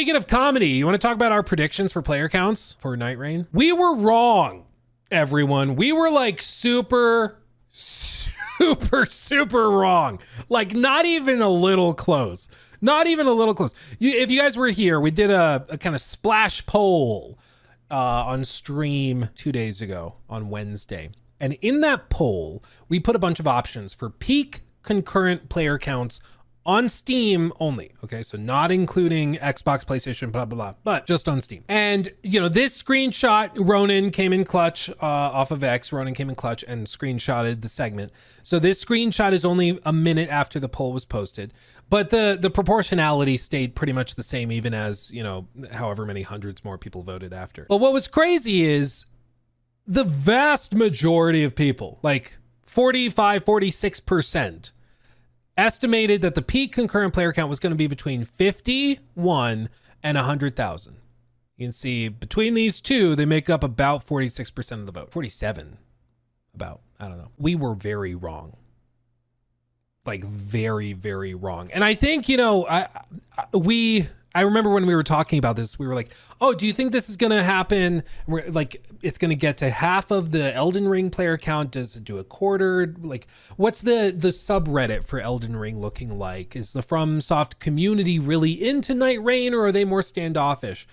Speaking of comedy, you want to talk about our predictions for player counts for Nightreign? We were wrong, everyone. We were like super wrong. Like not even a little close. Not even a little close. If you guys were here, we did a kind of splash poll on stream 2 days ago on Wednesday. And in that poll, we put a bunch of options for peak concurrent player counts on Steam only. Okay, so not including Xbox, PlayStation, blah, blah, blah, but just on Steam. And, you know, this screenshot, Ronan came in clutch off of X. Ronan came in clutch and screenshotted the segment. So this screenshot is only a minute after the poll was posted. But the proportionality stayed pretty much the same, even as, you know, however many hundreds more people voted after. But what was crazy is the vast majority of people, like 45, 46%, estimated that the peak concurrent player count was going to be between 51 and 100,000. You can see between these two, they make up about 46% of the vote. 47, about, I don't know. We were very wrong. Like very, very wrong. And I think, you know, I remember when we were talking about this, we were like, oh, do you think this is going to happen? We're like, it's going to get to half of the Elden Ring player count. Does it do a quarter? Like, what's the subreddit for Elden Ring looking like? Is the FromSoft community really into Nightreign, or are they more standoffish?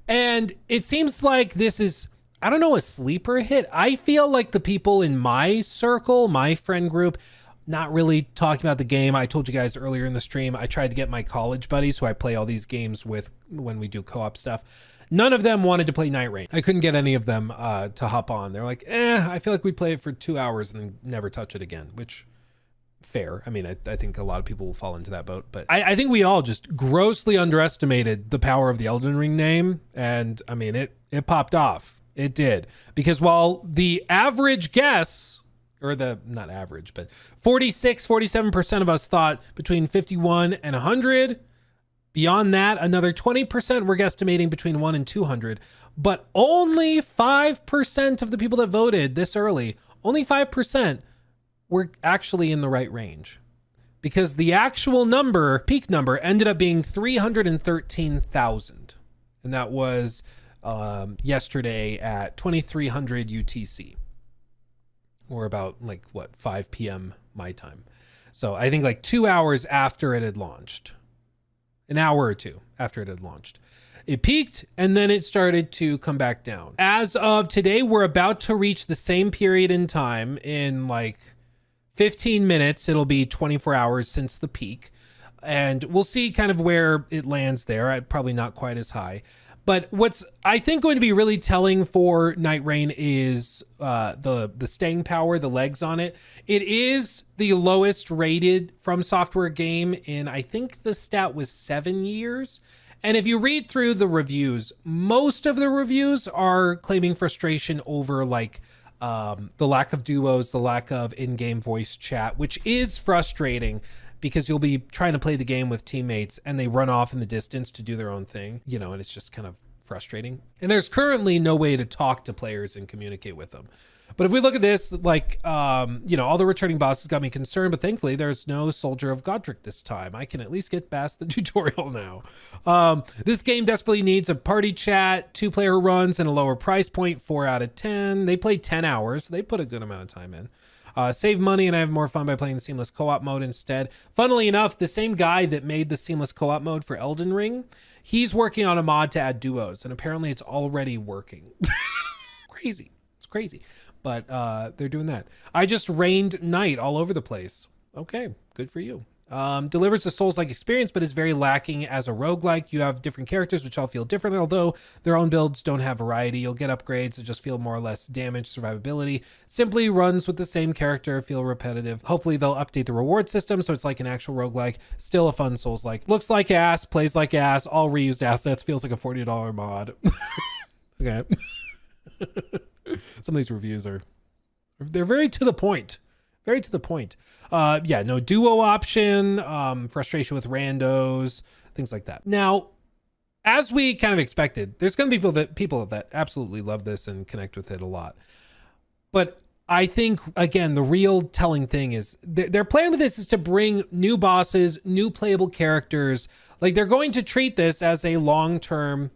And it seems like this is, I don't know, a sleeper hit. I feel like the people in my circle, my friend group, not really talking about the game. I told you guys earlier in the stream, I tried to get my college buddies who I play all these games with when we do co-op stuff. None of them wanted to play Nightreign. I couldn't get any of them to hop on. They're like, I feel like we play it for 2 hours and then never touch it again, which fair. I mean, I think a lot of people will fall into that boat, but I think we all just grossly underestimated the power of the Elden Ring name. And I mean, it popped off. It did. Because while the average guess, or not average, but 47% of us thought between 51 and 100. Beyond that, another 20% were guesstimating between 1 and 200. But only 5% of the people that voted this early, only 5% were actually in the right range. Because the actual number, peak number, ended up being 313,000. And that was yesterday at 2300 UTC. Or about like what, 5 p.m. my time. So I think like 2 hours after it had launched, an hour or two after it had launched, it peaked and then it started to come back down. As of today, we're about to reach the same period in time. In like 15 minutes, it'll be 24 hours since the peak. And we'll see kind of where it lands there. Probably not quite as high. But what's, I think, going to be really telling for Nightreign is the staying power, the legs on it. It is the lowest rated From Software game in, I think the stat was 7 years. And if you read through the reviews, most of the reviews are claiming frustration over like the lack of duos, the lack of in-game voice chat, which is frustrating. Because you'll be trying to play the game with teammates and they run off in the distance to do their own thing, you know, and it's just kind of frustrating. And there's currently no way to talk to players and communicate with them. But if we look at this, like, you know, all the returning bosses got me concerned, but thankfully there's no Soldier of Godric this time. I can at least get past the tutorial now. This game desperately needs a party chat, 2-player runs, and a lower price point, 4 out of 10. They play 10 hours. So they put a good amount of time in. Save money and I have more fun by playing the seamless co-op mode instead. Funnily enough, the same guy that made the seamless co-op mode for Elden Ring, he's working on a mod to add duos, and apparently it's already working. Crazy. It's crazy. But they're doing that. I just rained Night all over the place. Okay, good for you. Delivers a Souls-like experience, but is very lacking as a roguelike. You have different characters, which all feel different, although their own builds don't have variety. You'll get upgrades that just feel more or less damage, survivability. Simply runs with the same character, feel repetitive. Hopefully they'll update the reward system so it's like an actual roguelike. Still a fun Souls-like. Looks like ass, plays like ass, all reused assets, feels like a $40 mod. Okay. Some of these reviews they're very to the point. Very to the point. Yeah, no duo option, frustration with randos, things like that. Now, as we kind of expected, there's going to be people that absolutely love this and connect with it a lot. But I think, again, the real telling thing is their plan with this is to bring new bosses, new playable characters. Like, they're going to treat this as a long-term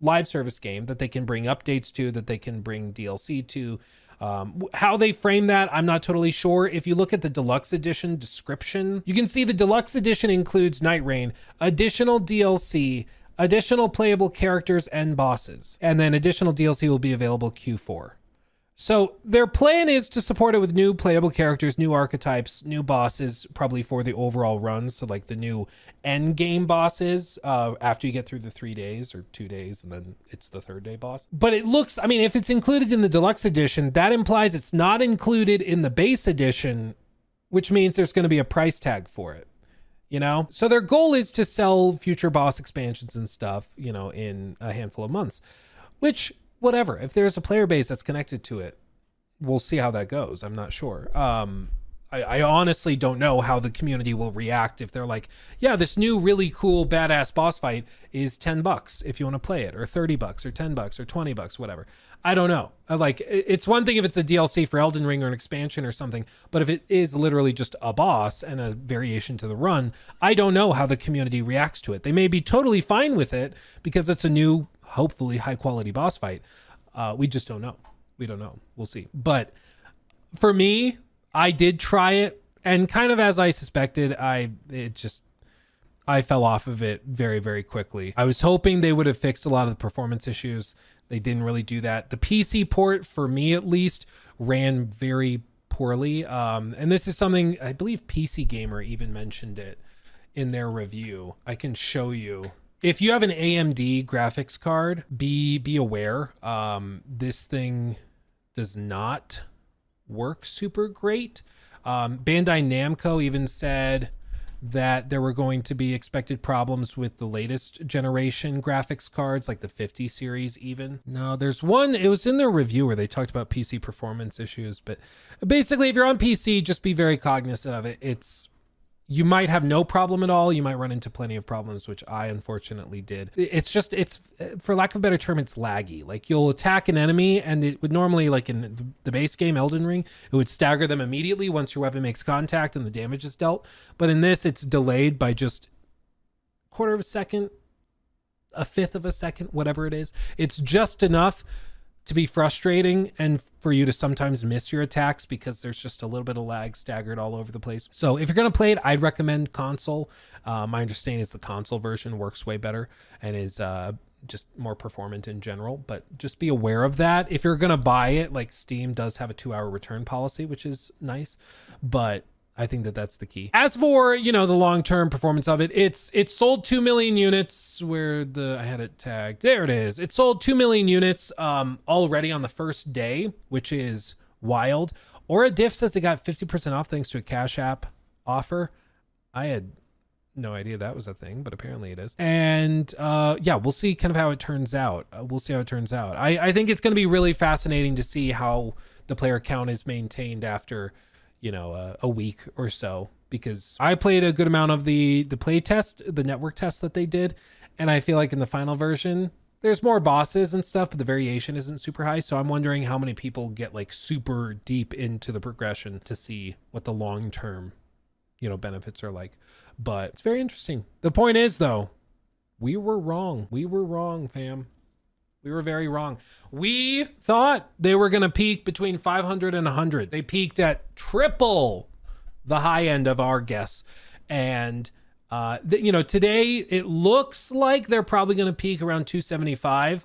live service game that they can bring updates to, that they can bring DLC to. How they frame that, I'm not totally sure. If you look at the deluxe edition description, you can see the deluxe edition includes Nightreign, additional DLC, additional playable characters and bosses, and then additional DLC will be available Q4. So their plan is to support it with new playable characters, new archetypes, new bosses, probably for the overall run. So like the new end game bosses after you get through the 3 days or 2 days, and then it's the third day boss. But it looks, I mean, if it's included in the deluxe edition, that implies it's not included in the base edition, which means there's going to be a price tag for it, you know? So their goal is to sell future boss expansions and stuff, you know, in a handful of months, which, whatever, if there's a player base that's connected to it, we'll see how that goes. I'm not sure. I honestly don't know how the community will react if they're like, yeah, this new really cool badass boss fight is $10 if you want to play it, or $30 or $10 or $20, whatever. I don't know. Like, it's one thing if it's a DLC for Elden Ring or an expansion or something, but if it is literally just a boss and a variation to the run, I don't know how the community reacts to it. They may be totally fine with it because it's a new, hopefully high quality boss fight. We just don't know. We don't know. We'll see. But for me, I did try it, and kind of as I suspected, I fell off of it very, very quickly. I was hoping they would have fixed a lot of the performance issues. They didn't really do that. The PC port, for me at least, ran very poorly. And this is something, I believe PC Gamer even mentioned it in their review. I can show you. If you have an AMD graphics card, be aware. This thing does not work super great. Bandai Namco even said that there were going to be expected problems with the latest generation graphics cards, like the 50 series even. No, there's one, it was in their review where they talked about PC performance issues, but basically if you're on PC, just be very cognizant of it. You might have no problem at all. You might run into plenty of problems, which I unfortunately did. It's for lack of a better term, it's laggy. Like, you'll attack an enemy and it would normally, like in the base game, Elden Ring, it would stagger them immediately once your weapon makes contact and the damage is dealt. But in this, it's delayed by just a quarter of a second, a fifth of a second, whatever it is. It's just enough to be frustrating and for you to sometimes miss your attacks because there's just a little bit of lag staggered all over the place. So if you're going to play it, I'd recommend console. My understanding is the console version works way better and is just more performant in general, but just be aware of that. If you're going to buy it, like, Steam does have a 2-hour return policy, which is nice, but I think that that's the key. As for, you know, the long-term performance of it, it's sold 2 million units I had it tagged. There it is. It sold 2 million units already on the first day, which is wild. Aura Diff says they got 50% off thanks to a Cash App offer. I had no idea that was a thing, but apparently it is. And yeah, we'll see kind of how it turns out. We'll see how it turns out. I think it's going to be really fascinating to see how the player count is maintained after, you know, a week or so, because I played a good amount of the play test, the network test that they did. And I feel like in the final version, there's more bosses and stuff, but the variation isn't super high. So I'm wondering how many people get like super deep into the progression to see what the long-term, you know, benefits are like. But it's very interesting. The point is, though, we were wrong. We were wrong, fam. We were very wrong. We thought they were going to peak between 500 and 100. They peaked at triple the high end of our guess. And, you know, today it looks like they're probably going to peak around 275.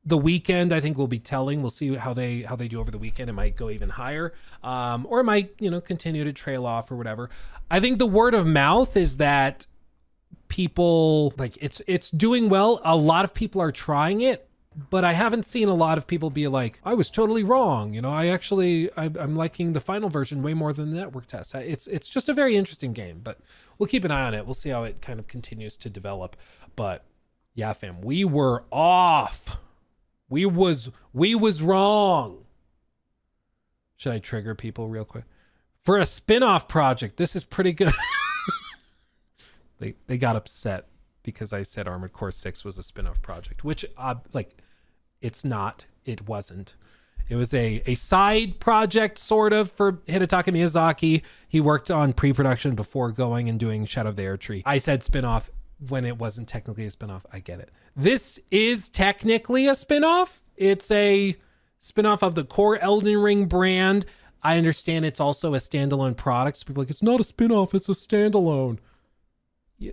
The weekend, I think, will be telling. We'll see how they do over the weekend. It might go even higher, or it might, you know, continue to trail off or whatever. I think the word of mouth is that people, like, it's doing well. A lot of people are trying it. But I haven't seen a lot of people be like, I was totally wrong. You know, I'm liking the final version way more than the network test. It's just a very interesting game, but we'll keep an eye on it. We'll see how it kind of continues to develop. But yeah, fam, we were off. We was wrong. Should I trigger people real quick? For a spin-off project, this is pretty good. They got upset because I said Armored Core 6 was a spin-off project, which like, it's not, it wasn't. It was a side project sort of for Hidetaka Miyazaki. He worked on pre-production before going and doing Shadow of the Air Tree. I said spinoff when it wasn't technically a spinoff. I get it. This is technically a spinoff. It's a spinoff of the core Elden Ring brand. I understand it's also a standalone product. So people are like, it's not a spinoff, it's a standalone. Yeah,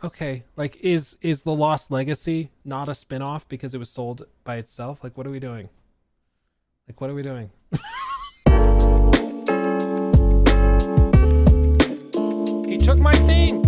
okay, like is The Lost Legacy not a spinoff because it was sold by itself? Like, what are we doing? Like, what are we doing? He took my thing.